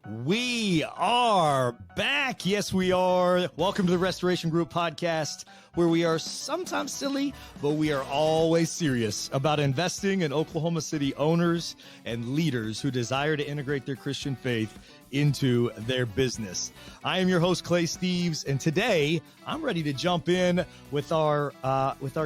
We are back. Yes, we are. Welcome to the Restoration Group podcast, where we are sometimes silly, but we are always serious about investing in Oklahoma City owners and leaders who desire to integrate their Christian faith into their business. I am your host, Clay Steves, and today I'm ready to jump in with our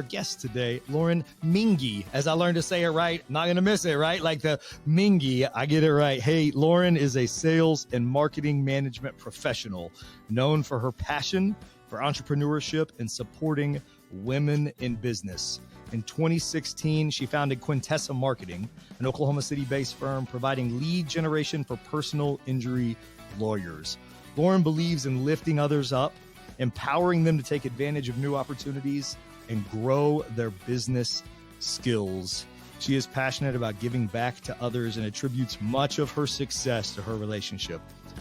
guest today, Lauren Mingee. As I learned to say it right, not going to miss it, right? Like the Mingee, I get it right. Hey, Lauren is a sales and marketing management professional known for her passion for entrepreneurship and supporting women in business. In 2016, she founded Quintessa Marketing, an Oklahoma City-based firm providing lead generation for personal injury lawyers. Lauren believes in lifting others up, empowering them to take advantage of new opportunities, and grow their business skills. She is passionate about giving back to others and attributes much of her success to her relationship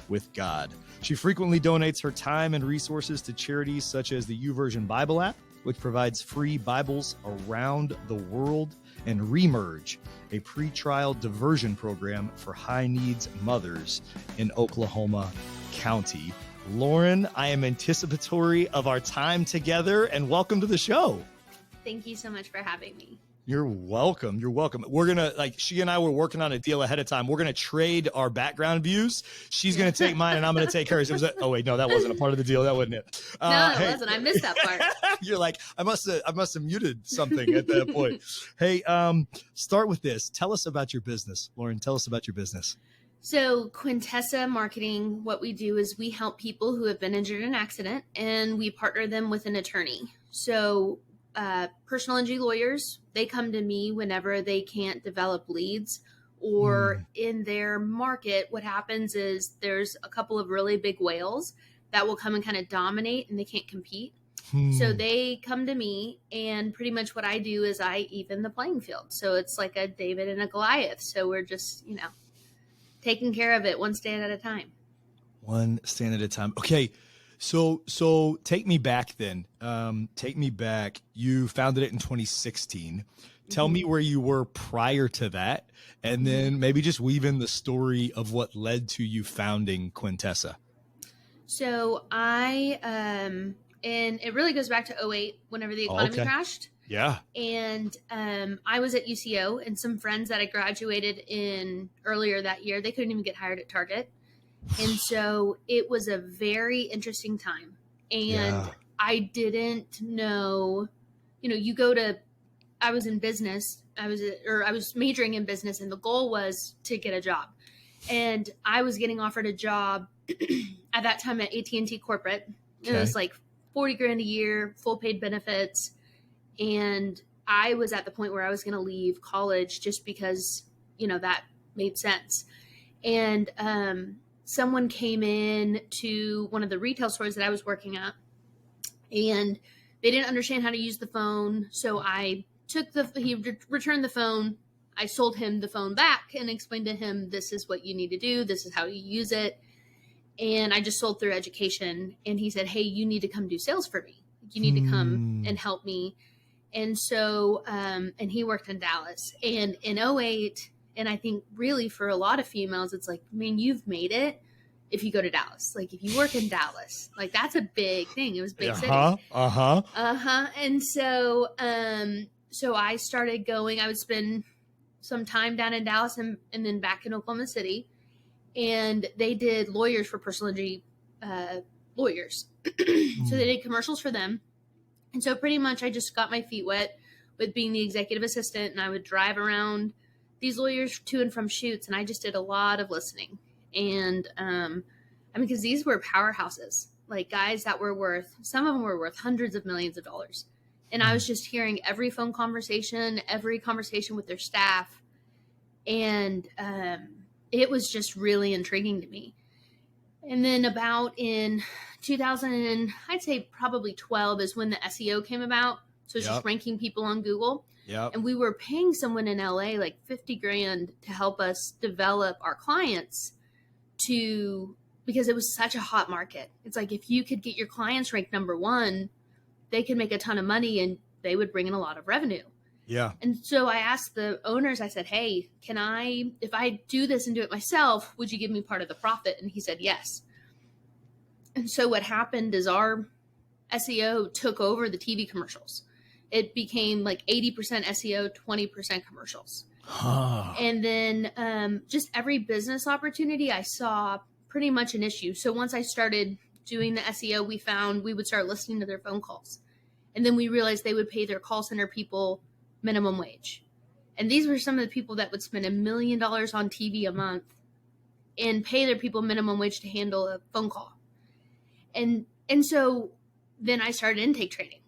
with God. She frequently donates her time and resources to charities such as the YouVersion Bible app, which provides free Bibles around the world, and Remerge, a pretrial diversion program for high needs mothers in Oklahoma County. Lauren, I am anticipatory of our time together, and welcome to the show. Thank you so much for having me. You're welcome. You're welcome. We're going to, she and I were working on a deal ahead of time. We're going to trade our background views. She's going to take mine and I'm going to take hers. Oh wait, no, that wasn't a part of the deal. That wasn't it. No, it wasn't. I missed that part. You're like, I must have muted something at that point. Hey, start with this. Tell us about your business, Lauren. Tell us about your business. So Quintessa Marketing, what we do is we help people who have been injured in an accident and we partner them with an attorney. So personal injury lawyers, they come to me whenever they can't develop leads or in their market. What happens is there's a couple of really big whales that will come and kind of dominate and they can't compete. So they come to me and pretty much what I do is I even the playing field. So it's like a David and a Goliath. So we're just, taking care of it one stand at a time. One stand at a time. Okay. So take me back then. Take me back. You founded it in 2016. Tell me where you were prior to that, and then maybe just weave in the story of what led to you founding Quintessa. So and it really goes back to 2008, whenever the economy crashed. Yeah. And I was at UCO, and some friends that I graduated in earlier that year, they couldn't even get hired at Target. And so it was a very interesting time. And I didn't know, I was in business. I was majoring in business, and the goal was to get a job. And I was getting offered a job at that time at AT&T corporate. Okay. It was like $40,000 a year, full paid benefits. And I was at the point where I was going to leave college just because, that made sense. And, someone came in to one of the retail stores that I was working at, and they didn't understand how to use the phone. So I he returned the phone. I sold him the phone back and explained to him, this is what you need to do. This is how you use it. And I just sold through education. And he said, hey, you need to come do sales for me. You need to come and help me. And so, and he worked in Dallas, and in 2008, and I think really for a lot of females, it's like, man, you've made it if you go to Dallas. Like if you work in Dallas, like that's a big thing. It was a big city. And so, so I started going, I would spend some time down in Dallas and then back in Oklahoma City. And they did lawyers for personal injury, lawyers. So they did commercials for them. And so pretty much I just got my feet wet with being the executive assistant, and I would drive around these lawyers to and from shoots, and I just did a lot of listening. And because these were powerhouses, like guys that were some of them were worth hundreds of millions of dollars. And I was just hearing every phone conversation, every conversation with their staff. And it was just really intriguing to me. And then about in 2000, I'd say probably 12 is when the SEO came about. So it's just ranking people on Google. And we were paying someone in LA like $50,000 to help us develop our clients because it was such a hot market. It's like, if you could get your clients ranked number one, they could make a ton of money and they would bring in a lot of revenue. Yeah. And so I asked the owners, I said, hey, if I do this and do it myself, would you give me part of the profit? And he said, yes. And so what happened is our SEO took over the TV commercials. It became like 80% SEO, 20% commercials. Huh. And then just every business opportunity I saw pretty much an issue. So once I started doing the SEO, we found we would start listening to their phone calls. And then we realized they would pay their call center people minimum wage. And these were some of the people that would spend $1 million on TV a month and pay their people minimum wage to handle a phone call. And so then I started intake training.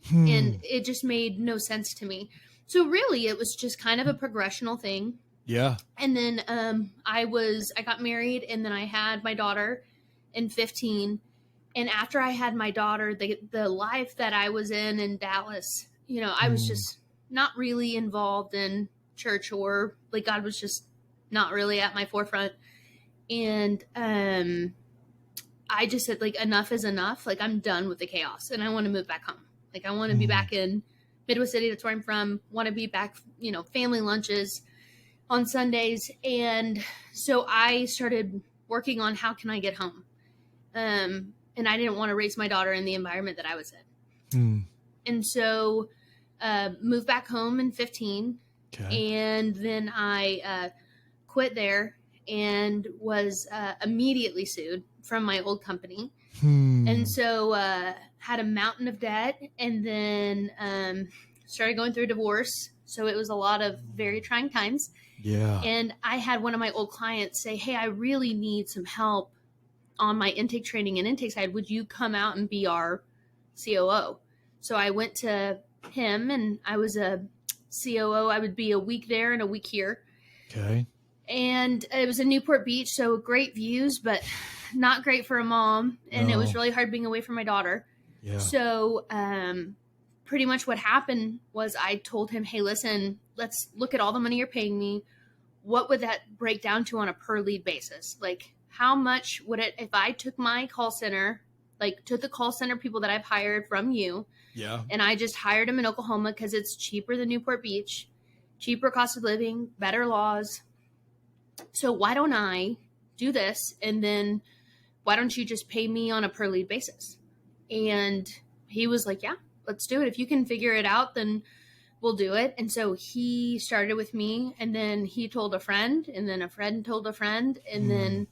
And it just made no sense to me. So really it was just kind of a progressional thing. Yeah. And then I got married, and then I had my daughter in 15. And after I had my daughter, the life that I was in Dallas, I was just not really involved in church, or like God was just not really at my forefront. And I just said, like, enough is enough. Like, I'm done with the chaos, and I want to move back home. Like, I want to be back in Midwest City. That's where I'm from. Want to be back, family lunches on Sundays. And so I started working on how can I get home. And I didn't want to raise my daughter in the environment that I was in. And so moved back home in 15. Okay. And then I quit there and was immediately sued from my old company. And so had a mountain of debt, and then started going through a divorce. So it was a lot of very trying times. Yeah. And I had one of my old clients say, hey, I really need some help on my intake training and intake side. Would you come out and be our COO? So I went to him, and I was a COO. I would be a week there and a week here. Okay. And it was in Newport Beach, so great views, but not great for a mom. And it was really hard being away from my daughter. Yeah. So pretty much what happened was I told him, hey, listen, let's look at all the money you're paying me. What would that break down to on a per lead basis? Like, how much would it, if I took my call center, like took the call center people that I've hired from you, Yeah. and I just hired them in Oklahoma because it's cheaper than Newport Beach, cheaper cost of living, better laws. So why don't I do this? And then why don't you just pay me on a per lead basis? And he was like, yeah, let's do it. If you can figure it out, then we'll do it. And so he started with me, and then he told a friend, and then a friend told a friend. And then,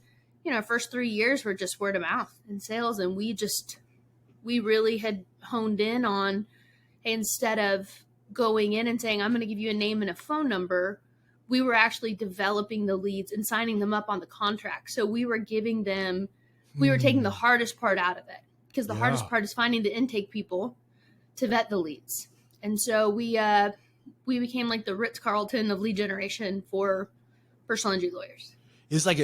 our first 3 years were just word of mouth and sales. And we really had honed in on, hey, instead of going in and saying, I'm going to give you a name and a phone number, we were actually developing the leads and signing them up on the contract. So we were giving them, we were taking the hardest part out of it, because the hardest part is finding the intake people to vet the leads. And so we became like the Ritz-Carlton of lead generation for personal injury lawyers. It's like,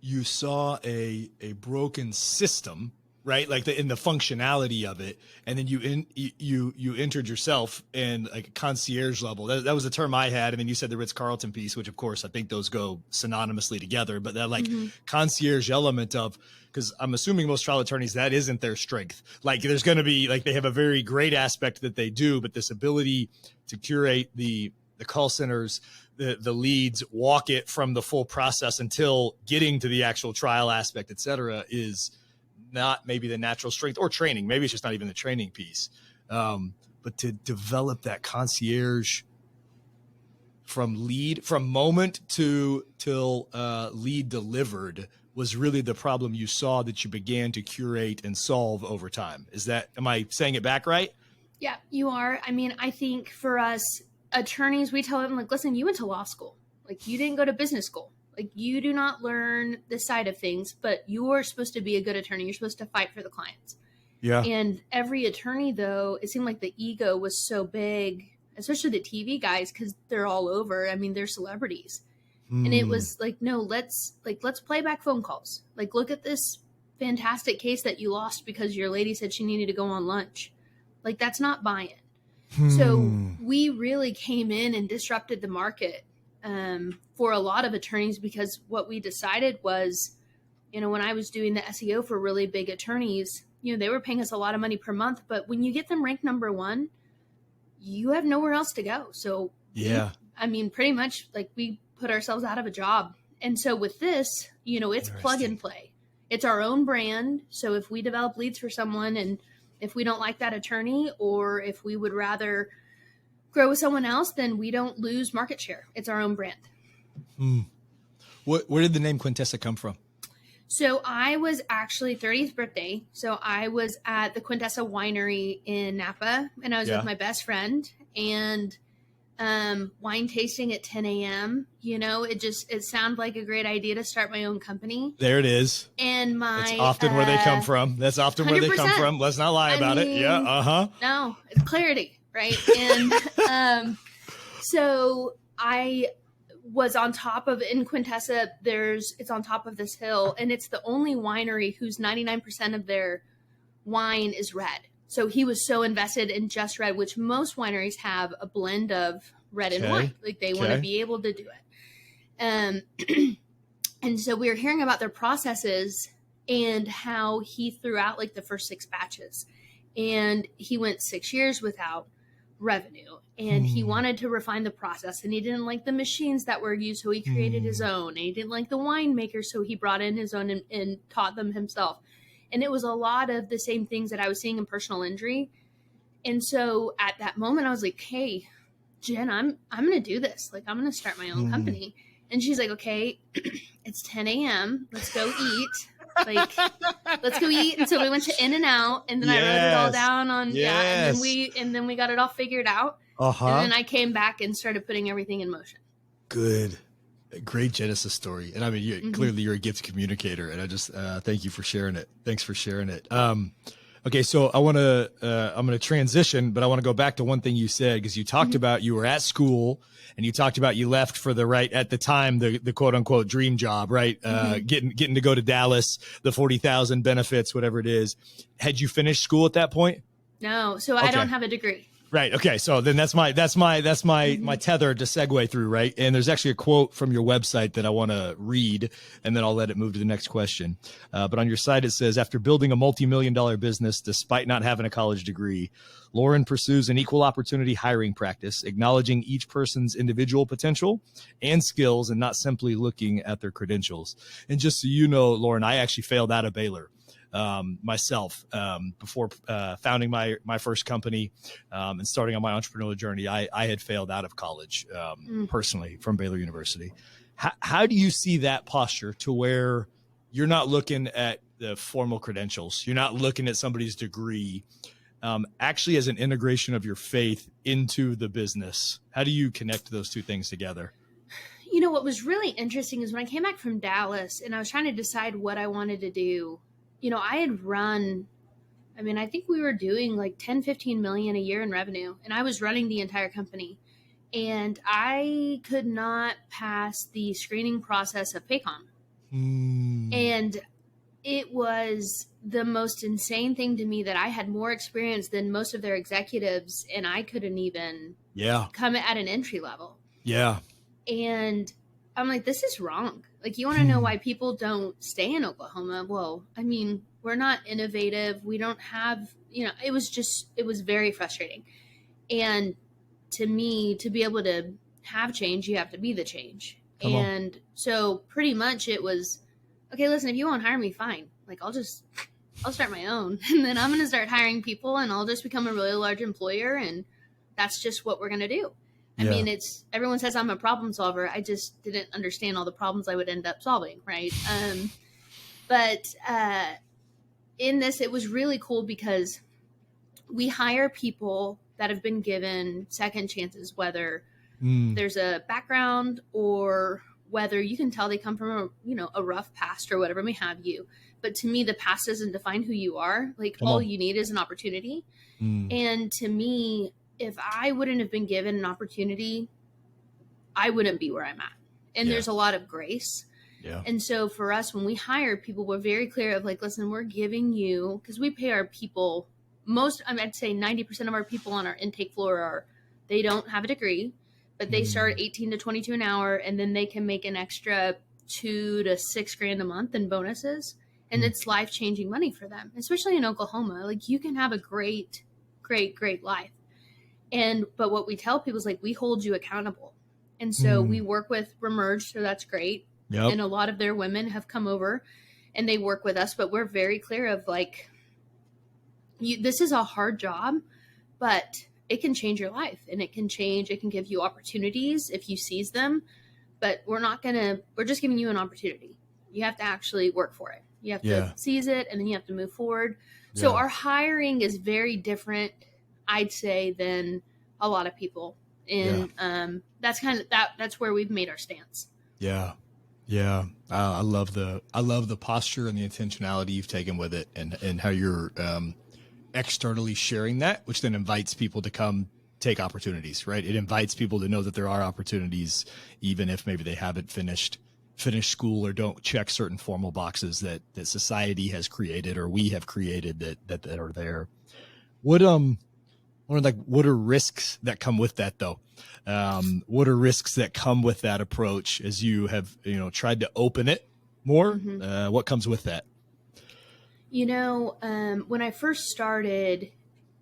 you saw a broken system, right? Like in the functionality of it. And then you entered yourself in like a concierge level. That was the term I had. And then you said the Ritz-Carlton piece, which of course I think those go synonymously together, but that concierge element of, because I'm assuming most trial attorneys, that isn't their strength. Like there's going to be like, they have a very great aspect that they do, but this ability to curate the call centers, the leads, walk it from the full process until getting to the actual trial aspect, et cetera, is not maybe the natural strength or training. Maybe it's just not even the training piece. But to develop that concierge from moment till lead delivered was really the problem you saw that you began to curate and solve over time. Am I saying it back right? Yeah, you are. I mean, I think for us attorneys, we tell them, like, listen, you went to law school. Like, you didn't go to business school. Like, you do not learn this side of things, but you're supposed to be a good attorney. You're supposed to fight for the clients. Yeah. And every attorney, though, it seemed like the ego was so big, especially the TV guys, because they're all over. I mean, they're celebrities. And it was like, no, let's play back phone calls. Like, look at this fantastic case that you lost because your lady said she needed to go on lunch. Like, that's not buy-in. So we really came in and disrupted the market for a lot of attorneys, because what we decided was, when I was doing the SEO for really big attorneys, they were paying us a lot of money per month. But when you get them ranked number one, you have nowhere else to go. So Yeah. pretty much like we put ourselves out of a job. And so with this, it's plug and play. It's our own brand. So if we develop leads for someone and if we don't like that attorney, or if we would rather grow with someone else, then we don't lose market share. It's our own brand. Where did the name Quintessa come from? So I was actually 30th birthday. So I was at the Quintessa Winery in Napa, and I was with my best friend, and wine tasting at 10 a.m. It sounded like a great idea to start my own company. There it is. And that's often where they come from. That's often 100%. Where they come from. Let's not lie about it. Yeah. No, it's clarity, right? And so I was on top of, in Quintessa, it's on top of this hill, and it's the only winery whose 99% of their wine is red. So he was so invested in just red, which most wineries have a blend of red and white. Like they want to be able to do it. And so we were hearing about their processes and how he threw out like the first 6 batches, and he went 6 years without revenue, and he wanted to refine the process, and he didn't like the machines that were used. So he created his own, and he didn't like the winemaker. So he brought in his own and taught them himself. And it was a lot of the same things that I was seeing in personal injury. And so at that moment I was like, hey, Jen, I'm going to do this. Like, I'm going to start my own company. And she's like, okay, it's 10 a.m. Let's go eat. Like, let's go eat. And so we went to In-N-Out, and then I wrote it all down on, and then we got it all figured out. And then I came back and started putting everything in motion. Good. Great Genesis story. And I mean, clearly you're a gifted communicator, and I just, thank you for sharing it. Thanks for sharing it. Okay. So I'm going to transition, but I want to go back to one thing you said, because you talked about, you were at school and you talked about you left for at the time, the quote unquote dream job, right? Getting to go to Dallas, the 40,000 benefits, whatever it is. Had you finished school at that point? No. So I don't have a degree. Right. Okay. So then that's my tether to segue through. Right. And there's actually a quote from your website that I want to read, and then I'll let it move to the next question. But on your site, it says, after building a multi-million-dollar business, despite not having a college degree, Lauren pursues an equal opportunity hiring practice, acknowledging each person's individual potential and skills and not simply looking at their credentials. And just so you know, Lauren, I actually failed out of Baylor myself before founding my first company and starting on my entrepreneurial journey. I had failed out of college personally from Baylor University. How do you see that posture to where you're not looking at the formal credentials, you're not looking at somebody's degree, actually as an integration of your faith into the business? How do you connect those two things together? What was really interesting is when I came back from Dallas and I was trying to decide what I wanted to do, I had run, I think we were doing like 10, 15 million a year in revenue, and I was running the entire company, and I could not pass the screening process of Paycom. And it was the most insane thing to me that I had more experience than most of their executives, and I couldn't even come at an entry level. Yeah. And I'm like, this is wrong. Like, you want to know why people don't stay in Oklahoma? Well, we're not innovative. We don't have, it was very frustrating. And to me, to be able to have change, you have to be the change. So pretty much it was, okay, listen, if you won't hire me, fine. Like, I'll start my own. And then I'm going to start hiring people, and I'll just become a really large employer. And that's just what we're going to do. Everyone says I'm a problem solver. I just didn't understand all the problems I would end up solving, right? But in this, it was really cool because we hire people that have been given second chances, whether there's a background or whether you can tell they come from a rough past or whatever may have you. But to me, the past doesn't define who you are. Like, all you need is an opportunity. And to me, if I wouldn't have been given an opportunity, I wouldn't be where I'm at. And there's a lot of grace. Yeah. And so for us, when we hire people, we're very clear of like, listen, we're giving you, because we pay our people I'd say 90% of our people on our intake floor they don't have a degree, but they start 18 to 22 an hour, and then they can make an extra $2,000 to $6,000 a month in bonuses. And it's life-changing money for them, especially in Oklahoma. Like, you can have a great, great, great life. But what we tell people is like, we hold you accountable. And so we work with Remerge, so that's great. Yep. And a lot of their women have come over and they work with us, but we're very clear of like, this is a hard job, but it can change your life, and it can give you opportunities if you seize them. But we're just giving you an opportunity. You have to actually work for it. You have to seize it, and then you have to move forward. So our hiring is very different, I'd say, than a lot of people. And that's that's where we've made our stance. Yeah. Yeah. I love the posture and the intentionality you've taken with it, and how you're externally sharing that, which then invites people to come take opportunities, right? It invites people to know that there are opportunities, even if maybe they haven't finished school or don't check certain formal boxes that society has created or we have created that are there. What are risks that come with that though? What are risks that come with that approach as you have, tried to open it more? What comes with that? When I first started,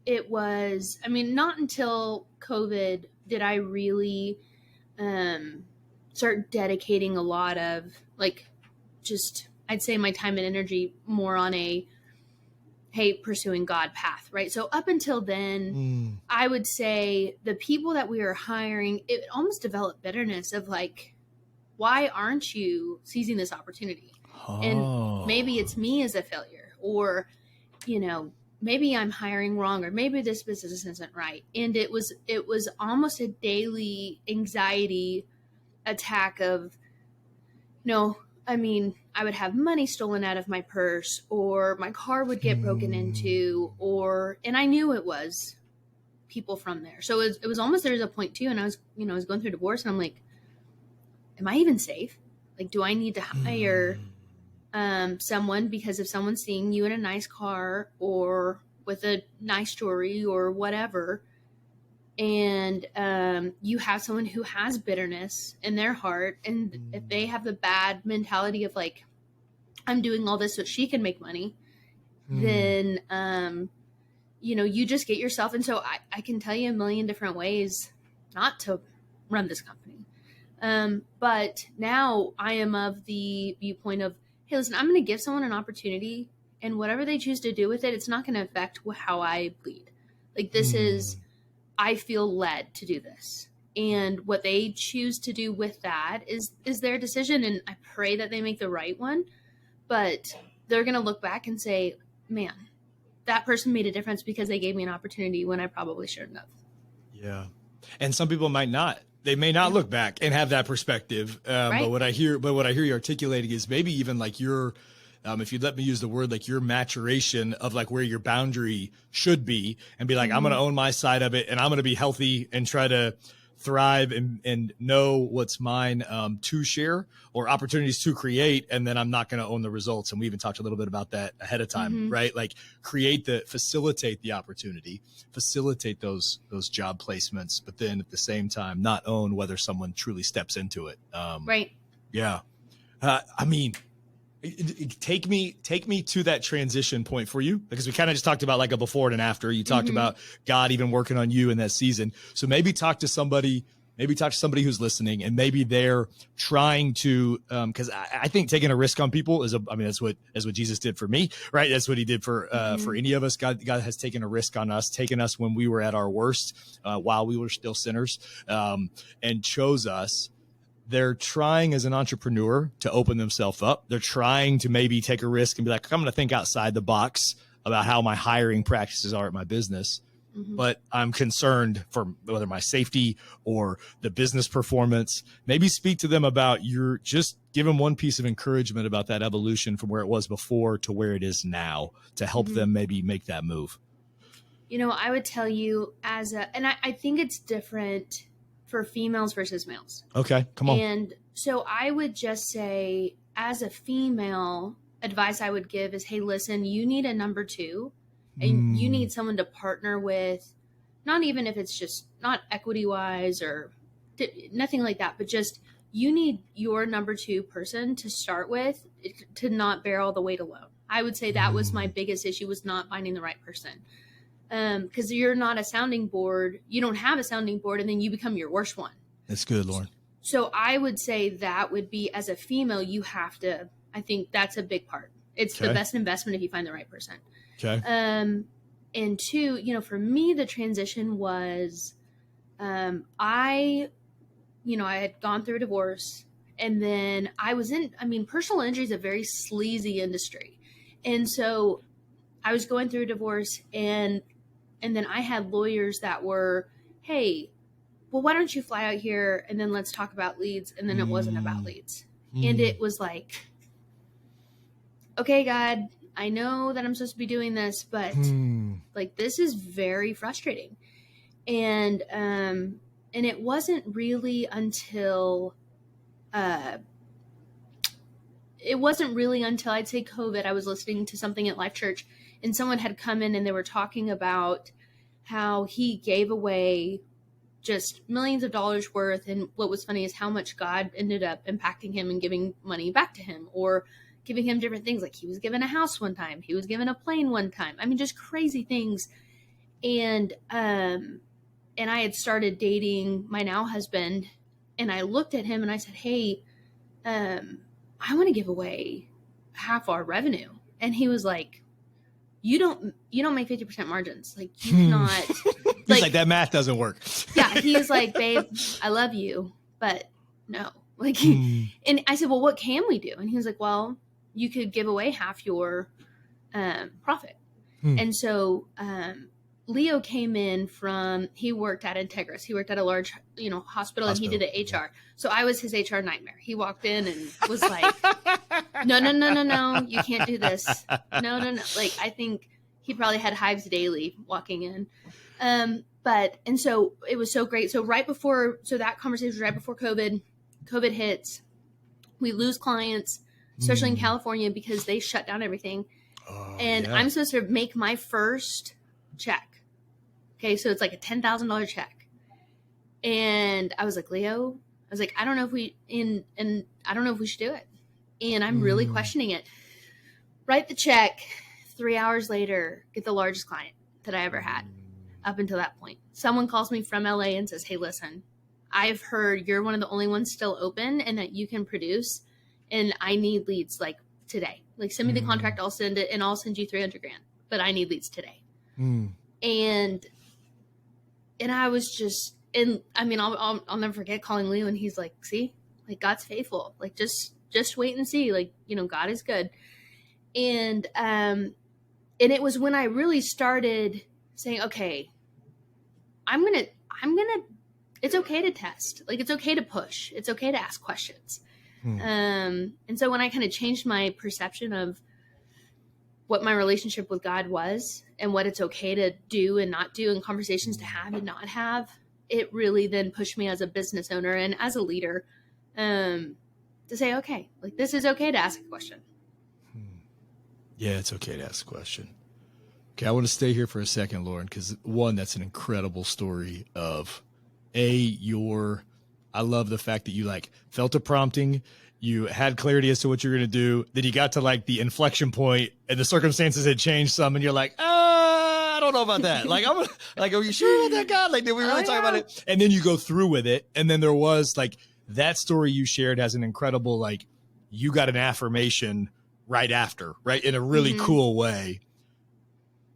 it was, not until COVID did I really start dedicating a lot of I'd say my time and energy more on pursuing God path, right? So up until then, I would say the people that we were hiring, it almost developed bitterness of like, why aren't you seizing this opportunity? And maybe it's me as a failure, or, maybe I'm hiring wrong, or maybe this business isn't right. And it was almost a daily anxiety attack of, I would have money stolen out of my purse, or my car would get broken into, and I knew it was people from there. So it was almost, there was a point too. And I was going through divorce, and I'm like, am I even safe? Like, do I need to hire someone because if someone's seeing you in a nice car or with a nice jewelry or whatever, and you have someone who has bitterness in their heart, and if they have the bad mentality of like, I'm doing all this so she can make money, then you just get yourself. And so I can tell you a million different ways not to run this company. But now I am of the viewpoint of, hey, listen, I'm going to give someone an opportunity, and whatever they choose to do with it, it's not going to affect how I bleed. Like, this is, I feel led to do this. And what they choose to do with that is their decision. And I pray that they make the right one, but they're going to look back and say, man, that person made a difference because they gave me an opportunity when I probably shouldn't have. Yeah. And some people might not. They may not look back and have that perspective. Right. But what I hear you articulating is maybe even like your, if you'd let me use the word, like your maturation of like where your boundary should be, and be like, I'm going to own my side of it, and I'm going to be healthy and try to thrive and know what's mine to share, or opportunities to create, and then I'm not going to own the results. And we even talked a little bit about that ahead of time, right? Like facilitate the opportunity, facilitate those job placements, but then at the same time not own whether someone truly steps into it. Right. Yeah. Take me to that transition point for you, because we kind of just talked about like a before and an after. You talked about God even working on you in that season. So maybe talk to somebody who's listening, and maybe they're trying to, because I think taking a risk on people that's what Jesus did for me, right? That's what he did for any of us. God has taken a risk on us, taken us when we were at our worst, while we were still sinners, and chose us. They're trying as an entrepreneur to open themselves up. They're trying to maybe take a risk and be like, I'm going to think outside the box about how my hiring practices are at my business. But I'm concerned for whether my safety or the business performance. Maybe speak to them about give them one piece of encouragement about that evolution from where it was before to where it is now, to help them maybe make that move. I would tell you and I think it's different for females versus males. Okay, come on. And so I would just say, as a female, advice I would give is, hey, listen, you need a number two, and you need someone to partner with, not even if it's just not equity wise or nothing like that, but just you need your number two person to start with, to not bear all the weight alone. I would say that was my biggest issue, was not finding the right person. because you're not a sounding board. You don't have a sounding board, and then you become your worst one. That's good, Lauren. So I would say that would be, as a female, you have to, I think that's a big part. It's the best investment if you find the right person. Okay. And two, for me, the transition was, I had gone through a divorce, and then personal injury is a very sleazy industry. And so I was going through a divorce, and then I had lawyers that were, hey, well, why don't you fly out here and then let's talk about leads? And then it wasn't about leads. And it was like, okay, God, I know that I'm supposed to be doing this, but like, this is very frustrating. And it wasn't really until, I'd say COVID, I was listening to something at Life Church, and someone had come in and they were talking about how he gave away just millions of dollars worth. And what was funny is how much God ended up impacting him and giving money back to him, or giving him different things. Like, he was given a house one time, he was given a plane one time. I mean, just crazy things. And I had started dating my now husband, and I looked at him and I said, hey, I want to give away half our revenue. And he was like, you don't make 50% margins. Like, you cannot. He's like, that math doesn't work. Yeah. He was like, babe, I love you, but no. Like, and I said, well, what can we do? And he was like, well, you could give away half your profit. And so Leo came in he worked at Integris. He worked at a large, hospital, and he did the HR. So I was his HR nightmare. He walked in and was like, no, you can't do this. No. Like, I think he probably had hives daily walking in. And so it was so great. So that conversation was right before COVID hits. We lose clients, especially in California, because they shut down everything. And I'm supposed to make my first check. Okay. So it's like a $10,000 check. And I was like, Leo, I don't know if we should do it. And I'm really questioning it. Write the check. 3 hours later, get the largest client that I ever had up until that point. Someone calls me from LA and says, hey, listen, I've heard you're one of the only ones still open and that you can produce, and I need leads like today. Like, send me the contract, I'll send it, and I'll send you $300,000, but I need leads today. And I was just, and I mean, I'll never forget calling Leo, and he's like, see, like, God's faithful. Like, just wait and see. Like, God is good. And it was when I really started saying, okay, it's okay to test. Like, it's okay to push. It's okay to ask questions. And so when I kind of changed my perception of what my relationship with God was and what it's okay to do and not do, and conversations to have and not have, it really then pushed me as a business owner and as a leader to say, okay, like, this is okay to ask a question. Yeah, it's okay to ask a question. Okay, I want to stay here for a second, Lauren, because one, that's an incredible story of I love the fact that you felt a prompting, you had clarity as to what you're going to do, then you got to the inflection point and the circumstances had changed some, and you're like, I don't know about that. Like, I'm like, are you sure about that, God? Like, did we really talk about it? And then you go through with it. And then there was that story you shared has an incredible, you got an affirmation right after, right? In a really cool way.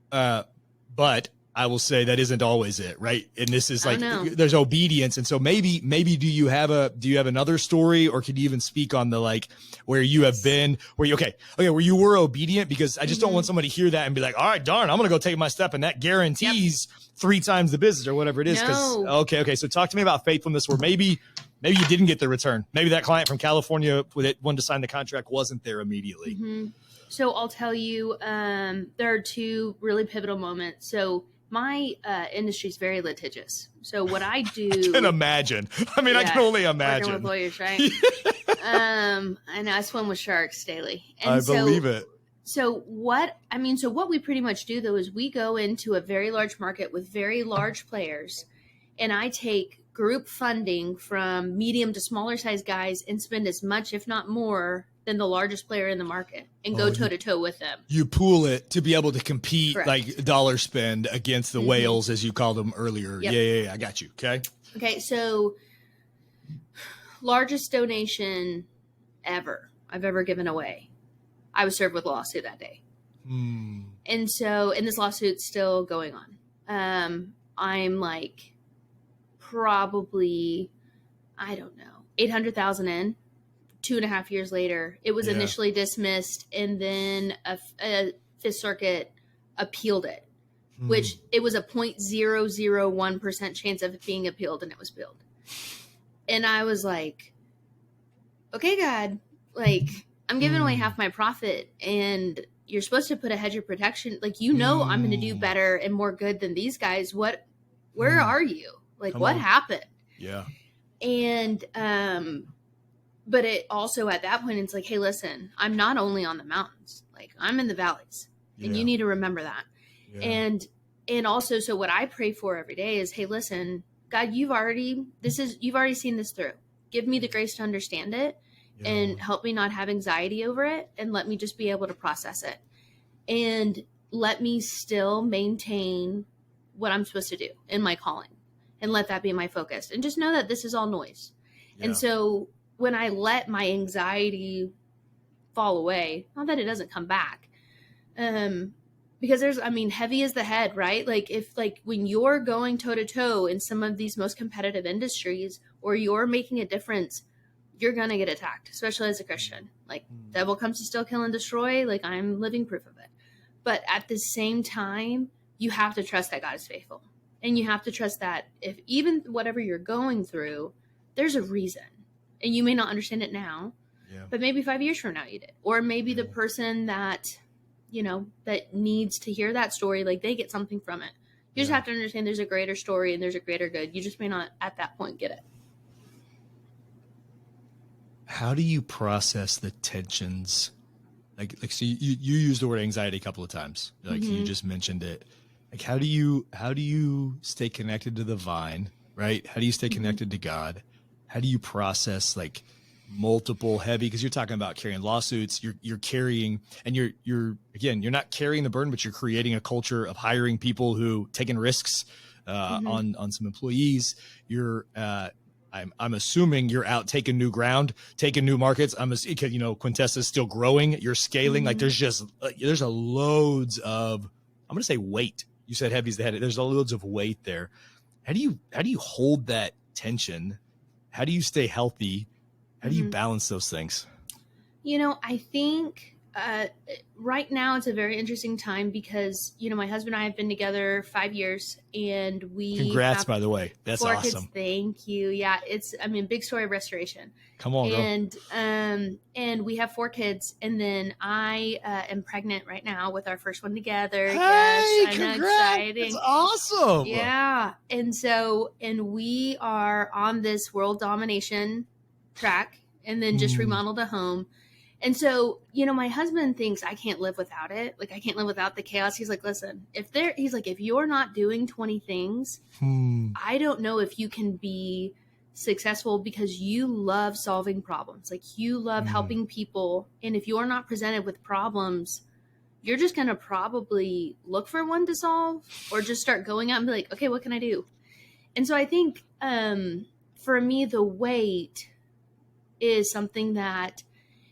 But I will say that isn't always it, right? And this is there's obedience. And so maybe do you have another story, or can you even speak on the where you have been, where you were obedient? Because I just don't want somebody to hear that and be like, all right, darn, I'm going to go take my step, and that guarantees 3 times the business or whatever it is. Okay. So talk to me about faithfulness, where maybe you didn't get the return. Maybe that client from California that wanted to sign the contract wasn't there immediately. So I'll tell you, there are 2 really pivotal moments. So my industry is very litigious. So what I do, I can imagine. I mean, I can only imagine. Working with lawyers, right? I know, I swim with sharks daily. And I believe it. So what we pretty much do, though, is we go into a very large market with very large players, and I take group funding from medium to smaller size guys and spend as much, if not more, than the largest player in the market and go toe to toe with them. You pool it to be able to compete, Correct. like dollar spend against the whales, as you called them earlier. Yep. Yeah. I got you. Okay. Okay. So largest donation I've ever given away. I was served with a lawsuit that day. And this lawsuit's still going on. I'm like probably, I don't know, 800,000 in. 2.5 years later, it was initially dismissed, and then a Fifth Circuit appealed it, which it was a 0.001% chance of it being appealed, and it was appealed. And I was like, okay, God, like I'm giving away half my profit, and you're supposed to put a hedge of protection. Like, I'm going to do better and more good than these guys. Where are you? Like, what happened? Yeah. And, but it also at that point, it's like, hey, listen, I'm not only on the mountains, like I'm in the valleys, and you need to remember that. Yeah. And also, so what I pray for every day is, hey, listen, God, you've already seen this through. Give me the grace to understand it and help me not have anxiety over it, and let me just be able to process it, and let me still maintain what I'm supposed to do in my calling, and let that be my focus, and just know that this is all noise. Yeah. And so when I let my anxiety fall away, not that it doesn't come back, because heavy is the head, right? Like when you're going toe to toe in some of these most competitive industries, or you're making a difference, you're going to get attacked, especially as a Christian. Like, devil comes to steal, kill, and destroy. Like, I'm living proof of it. But at the same time, you have to trust that God is faithful. And you have to trust that if even whatever you're going through, there's a reason. And you may not understand it now, but maybe 5 years from now you did. Or maybe the person that, that needs to hear that story, like they get something from it. You just have to understand there's a greater story and there's a greater good. You just may not at that point get it. How do you process the tensions? Like so you used the word anxiety a couple of times. Like you just mentioned it. Like how do you stay connected to the vine, right? How do you stay connected to God? How do you process like multiple heavy, because you're talking about carrying lawsuits, you're carrying, and you're not carrying the burden, but you're creating a culture of hiring people who taking risks on some employees. You're I'm assuming you're out taking new ground, taking new markets. Because Quintessa's still growing. You're scaling. Like there's a loads of, I'm gonna say weight. You said heavy's the head. There's loads of weight there. How do you hold that tension? How do you stay healthy? How do you balance those things? I think right now it's a very interesting time because, my husband and I have been together 5 years, and we Congrats, by the way. That's 4 awesome. Kids. Thank you. Yeah, it's, big story of restoration. Come on, and we have 4 kids, and then I am pregnant right now with our first one together. Hey, yes, I know, congrats. exciting. It's awesome. Yeah. And we are on this world domination track, and then just remodeled a home. And so, my husband thinks I can't live without it. Like, I can't live without the chaos. He's like, listen, if you're not doing 20 things, I don't know if you can be successful, because you love solving problems. Like, you love helping people. And if you're not presented with problems, you're just going to probably look for one to solve, or just start going out and be like, okay, what can I do? And so I think, for me, the weight is something that,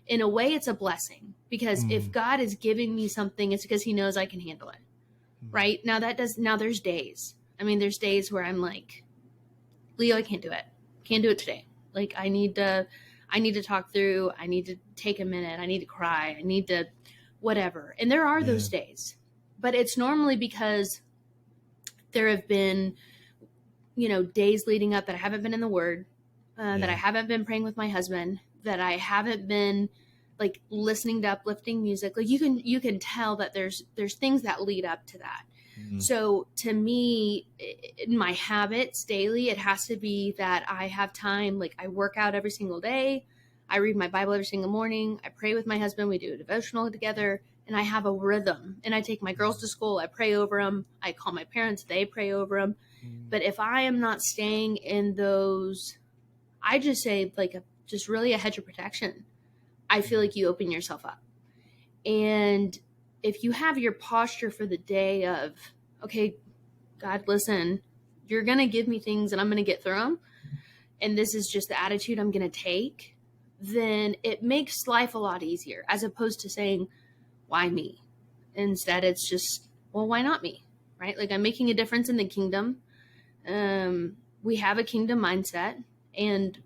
in a way, it's a blessing, because if God is giving me something, it's because he knows I can handle it. Right now, there's days. There's days where I'm like, Leo, I can't do it. Can't do it today. Like, I need to talk through. I need to take a minute. I need to cry. I need to whatever. And there are those days, but it's normally because there have been, days leading up that I haven't been in the Word, that I haven't been praying with my husband, that I haven't been like listening to uplifting music. Like, you can tell that there's things that lead up to that. So to me, in my habits daily, it has to be that I have time. Like, I work out every single day. I read my Bible every single morning. I pray with my husband. We do a devotional together, and I have a rhythm. And I take my girls to school. I pray over them. I call my parents. They pray over them. But if I am not staying in those, I just say like just really a hedge of protection. I feel like you open yourself up. And if you have your posture for the day of, okay, God, listen, you're going to give me things and I'm going to get through them, and this is just the attitude I'm going to take, then it makes life a lot easier, as opposed to saying, why me? Instead, it's just, well, why not me? Right? Like, I'm making a difference in the kingdom. We have a kingdom mindset, and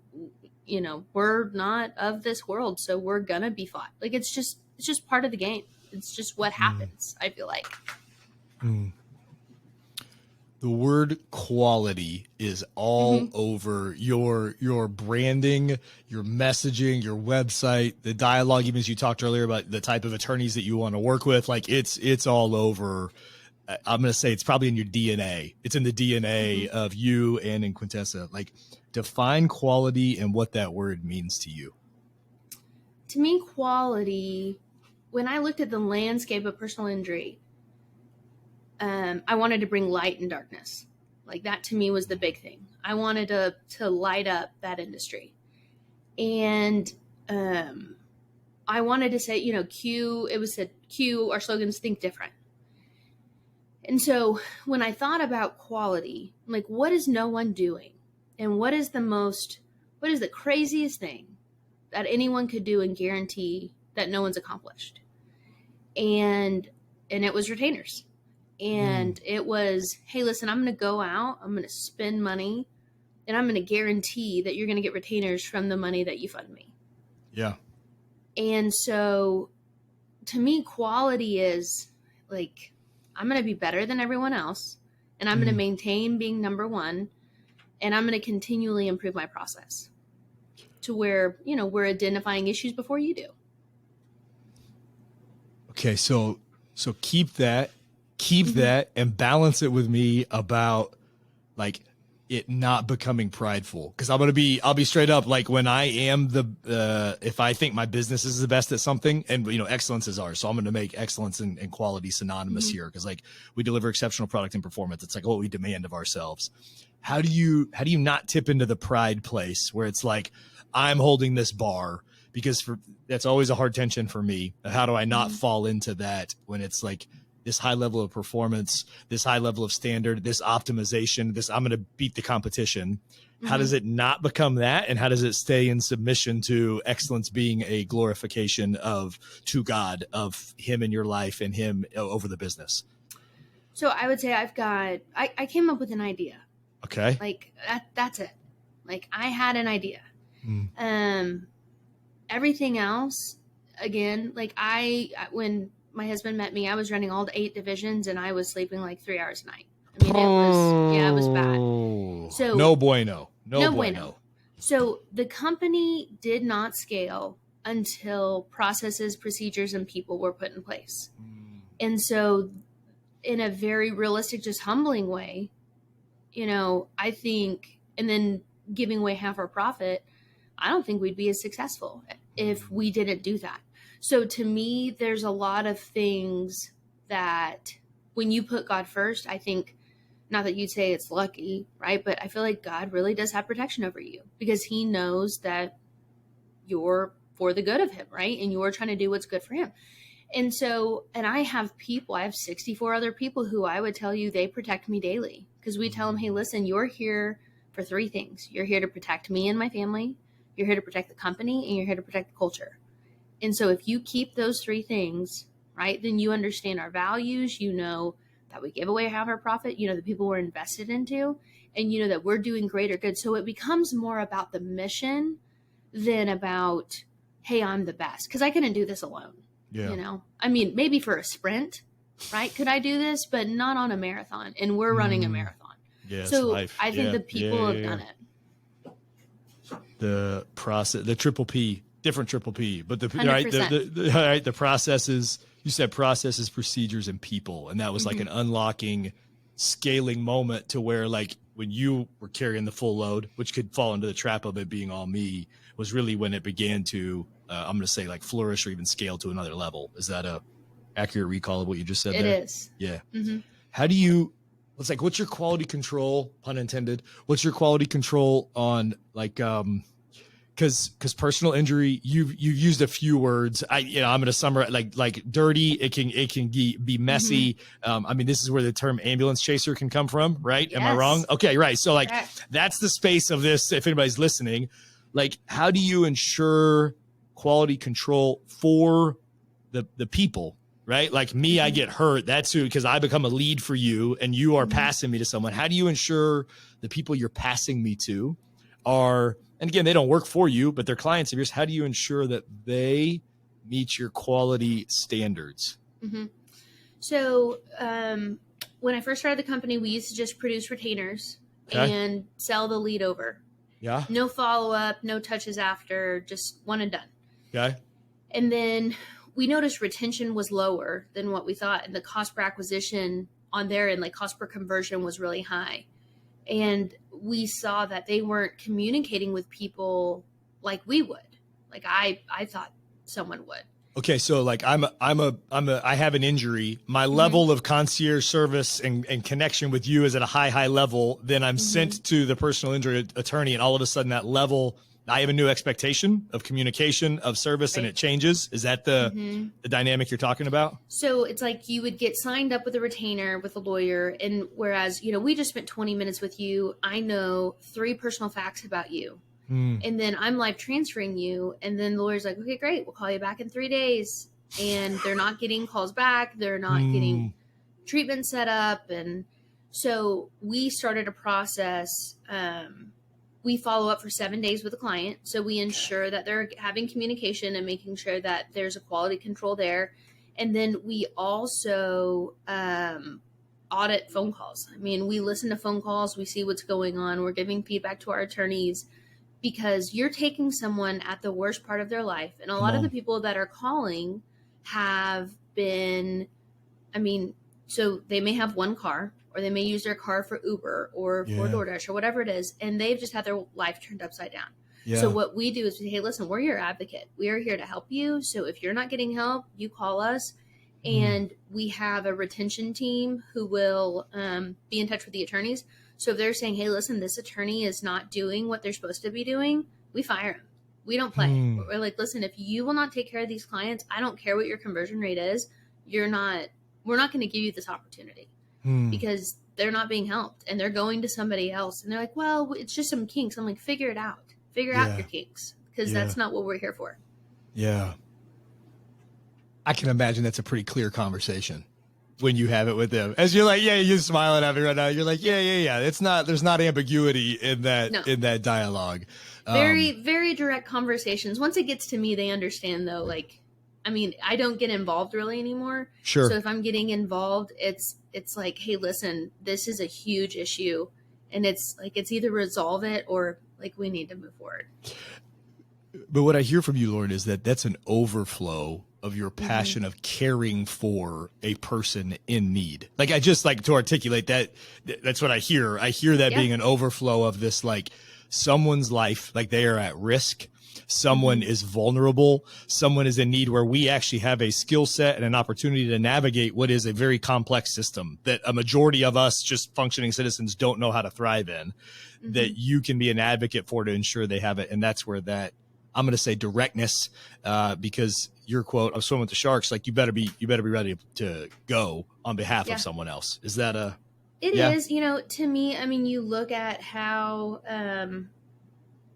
we're not of this world, so we're gonna be fought. Like, it's just part of the game. It's just what happens. I feel like. The word quality is all over your branding, your messaging, your website, the dialogue, even as you talked earlier about the type of attorneys that you want to work with. Like, it's all over. I'm going to say it's probably in your DNA. It's in the DNA of you and in Quintessa. Like, define quality and what that word means to you. To me, quality, when I looked at the landscape of personal injury, I wanted to bring light and darkness. Like, that to me was the big thing. I wanted to light up that industry. And I wanted to say, Q, our slogans, think different. And so when I thought about quality, like, what is no one doing? And what is the craziest thing that anyone could do and guarantee that no one's accomplished? And it was retainers. And it was, hey, listen, I'm going to go out, I'm going to spend money, and I'm going to guarantee that you're going to get retainers from the money that you fund me. Yeah. And so to me, quality is like, I'm going to be better than everyone else, and I'm going to maintain being number one, and I'm going to continually improve my process to where, we're identifying issues before you do. Okay. So keep that and balance it with me about, like, it not becoming prideful. Cause I'll be straight up. Like, when I am if I think my business is the best at something, and excellence is ours. So I'm going to make excellence and quality synonymous here. Cause, like, we deliver exceptional product and performance. It's like what we demand of ourselves. How do you not tip into the pride place where it's like, I'm holding this bar? Because that's always a hard tension for me. How do I not fall into that when it's like this high level of performance, this high level of standard, this optimization, I'm going to beat the competition. How does it not become that? And how does it stay in submission to excellence being a glorification to God, of him in your life and him over the business? So I would say I came up with an idea. Okay. Like, that's it. Like, I had an idea. Everything else, again, like, when my husband met me, I was running all the 8 divisions, and I was sleeping like 3 hours a night. I mean, it was bad. So no bueno. No bueno. So the company did not scale until processes, procedures, and people were put in place. And so, in a very realistic, just humbling way, I think, and then giving away half our profit, I don't think we'd be as successful if we didn't do that. So to me, there's a lot of things that when you put God first, I think, not that you'd say it's lucky, right? But I feel like God really does have protection over you, because he knows that you're for the good of him, right? And you're trying to do what's good for him. And so, and I have 64 other people who I would tell you, they protect me daily, because we tell them, hey, listen, you're here for 3 things. You're here to protect me and my family. You're here to protect the company, and you're here to protect the culture. And so if you keep those 3 things, right, then you understand our values, that we give away half our profit, the people we're invested into, and that we're doing greater good. So it becomes more about the mission than about, hey, I'm the best, because I couldn't do this alone. Yeah. I mean, maybe for a sprint, right? Could I do this? But not on a marathon, and we're running a marathon. Yes, so life. I think the people have done it. The process, the triple P, different triple P, but the 100%. right, the processes. You said processes, procedures, and people, and that was like an unlocking, scaling moment to where, like, when you were carrying the full load, which could fall into the trap of it being all me, was really when it began to, I'm going to say, like, flourish or even scale to another level. Is that a accurate recall of what you just said? It there? is. Yeah. How do you? It's like, what's your quality control, pun intended? What's your quality control on, like, because personal injury, you've used a few words. I'm going to summarize like dirty. It can be messy. I mean, this is where the term ambulance chaser can come from, right? Yes. Am I wrong? Okay, right. So like Correct. that's the space of this. If anybody's listening, like how do you ensure quality control for the people? Right? Like me, I get hurt. That's who, because I become a lead for you and you are passing me to someone. How do you ensure the people you're passing me to are, and again, they don't work for you, but they're clients of yours. How do you ensure that they meet your quality standards? So when I first started the company, we used to just produce retainers and sell the lead over. Yeah. No follow-up, no touches after, just one and done. Okay. And then we noticed retention was lower than what we thought. And the cost per acquisition on their end, like cost per conversion, was really high. And we saw that they weren't communicating with people like we would. Like I thought someone would. Okay, so like I have an injury. My level of concierge service and connection with you is at a high level. Then I'm sent to the personal injury attorney, and all of a sudden that level, I have a new expectation of communication, of service, and it changes. Is that the dynamic you're talking about? So it's like you would get signed up with a retainer with a lawyer, and whereas we just spent 20 minutes with you, I know 3 personal facts about you. And then I'm live transferring you, and then the lawyer's like, okay, great, we'll call you back in 3 days. And they're not getting calls back. They're not getting treatment set up. And so we started a process. We follow up for 7 days with a client. So we ensure that they're having communication and making sure that there's a quality control there. And then we also audit phone calls. I mean, we listen to phone calls. We see what's going on. We're giving feedback to our attorneys, because you're taking someone at the worst part of their life. And a lot of the people that are calling have been, so they may have one car, or they may use their car for Uber or for DoorDash or whatever it is, and they've just had their life turned upside down. Yeah. So what we do is we say, hey, listen, we're your advocate. We are here to help you. So if you're not getting help, you call us. And we have a retention team who will be in touch with the attorneys. So if they're saying, hey, listen, this attorney is not doing what they're supposed to be doing, we fire them. We don't play. We're like, listen, if you will not take care of these clients, I don't care what your conversion rate is. We're not going to give you this opportunity because they're not being helped, and they're going to somebody else. And they're like, well, it's just some kinks. I'm like, figure it out. Figure out your kinks, because that's not what we're here for. Yeah. I can imagine that's a pretty clear conversation when you have it with them, as you're like, you're smiling at me right now. You're like, it's not, there's not ambiguity in that, in that dialogue. Very, very direct conversations. Once it gets to me, they understand though. Like, I don't get involved really anymore. Sure. So if I'm getting involved, it's like, hey, listen, this is a huge issue, and it's like, it's either resolve it or like we need to move forward. But what I hear from you, Lauren, is that that's an overflow of your passion of caring for a person in need. Like, I just like to articulate that. That's what I hear. I hear that being an overflow of this, like someone's life, like they are at risk. Someone is vulnerable. Someone is in need, where we actually have a skill set and an opportunity to navigate what is a very complex system that a majority of us just functioning citizens don't know how to thrive in, that you can be an advocate for to ensure they have it. And that's where that, I'm going to say directness, because your quote, I'm swimming with the sharks. Like you better be ready to go on behalf of someone else. Is that a, It is, to me, you look at how,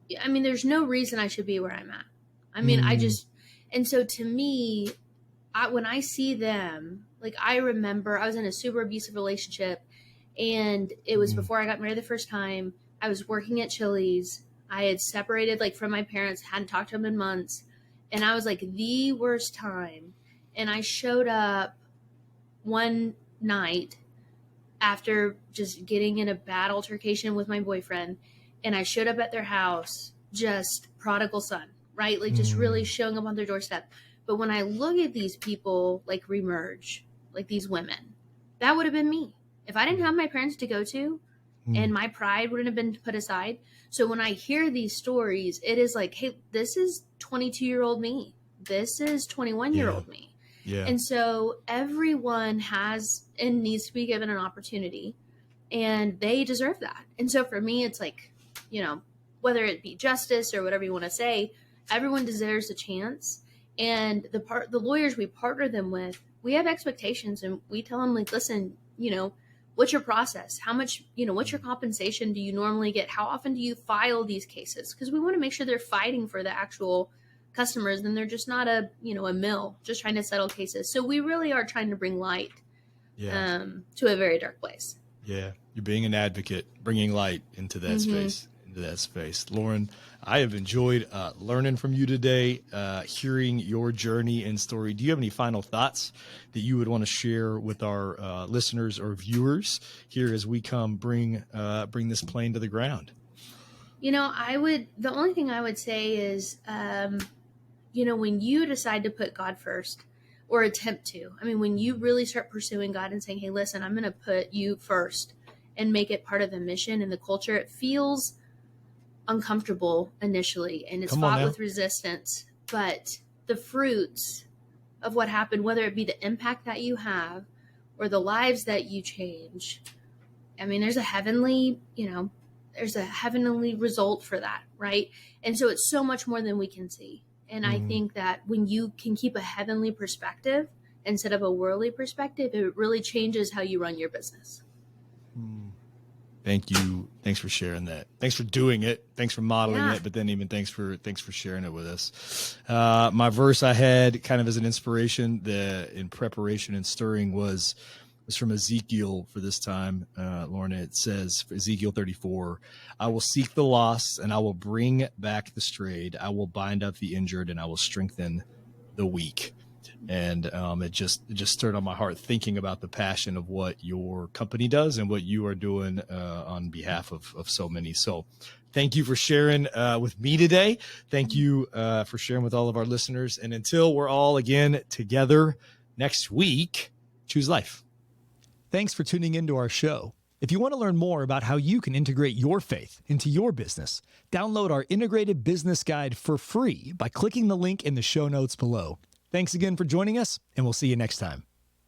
there's no reason I should be where I'm at. And so to me, when I see them, like I remember I was in a super abusive relationship, and it was before I got married the first time. I was working at Chili's. I had separated from my parents, hadn't talked to them in months. And I was like the worst time. And I showed up one night after just getting in a bad altercation with my boyfriend. And I showed up at their house, just prodigal son, right? Like just really showing up on their doorstep. But when I look at these people remerge, like these women, that would have been me. If I didn't have my parents to go to, and my pride wouldn't have been put aside. So when I hear these stories, it is like, hey, this is 22-year-old me. This is 21-year-old me. Yeah. And so everyone has and needs to be given an opportunity, and they deserve that. And so for me, it's like, whether it be justice or whatever you want to say, everyone deserves a chance. And the lawyers we partner them with, we have expectations, and we tell them, like, listen, what's your process? How much, what's your compensation do you normally get? How often do you file these cases? Because we want to make sure they're fighting for the actual customers, and they're just not a mill just trying to settle cases. So we really are trying to bring light to a very dark place. Yeah, you're being an advocate, bringing light into that space. Lauren, I have enjoyed learning from you today, hearing your journey and story. Do you have any final thoughts that you would want to share with our listeners or viewers here as we come bring this plane to the ground? The only thing I would say is, when you decide to put God first, or attempt to, when you really start pursuing God and saying, hey, listen, I'm going to put you first and make it part of the mission and the culture, it feels uncomfortable initially, and it's fought with resistance. But the fruits of what happened, whether it be the impact that you have or the lives that you change, there's a heavenly result for that, right? And so it's so much more than we can see. And I think that when you can keep a heavenly perspective instead of a worldly perspective, it really changes how you run your business. Thank you. Thanks for sharing that. Thanks for doing it. Thanks for modeling it. But then even thanks for sharing it with us. My verse I had kind of as an inspiration in preparation and stirring was from Ezekiel for this time, Lorna. It says, Ezekiel 34, I will seek the lost and I will bring back the strayed. I will bind up the injured and I will strengthen the weak. And it just stirred on my heart thinking about the passion of what your company does and what you are doing on behalf of so many. So thank you for sharing with me today. Thank you for sharing with all of our listeners. And until we're all again together next week, choose life. Thanks for tuning into our show. If you want to learn more about how you can integrate your faith into your business, download our integrated business guide for free by clicking the link in the show notes below. Thanks again for joining us, and we'll see you next time.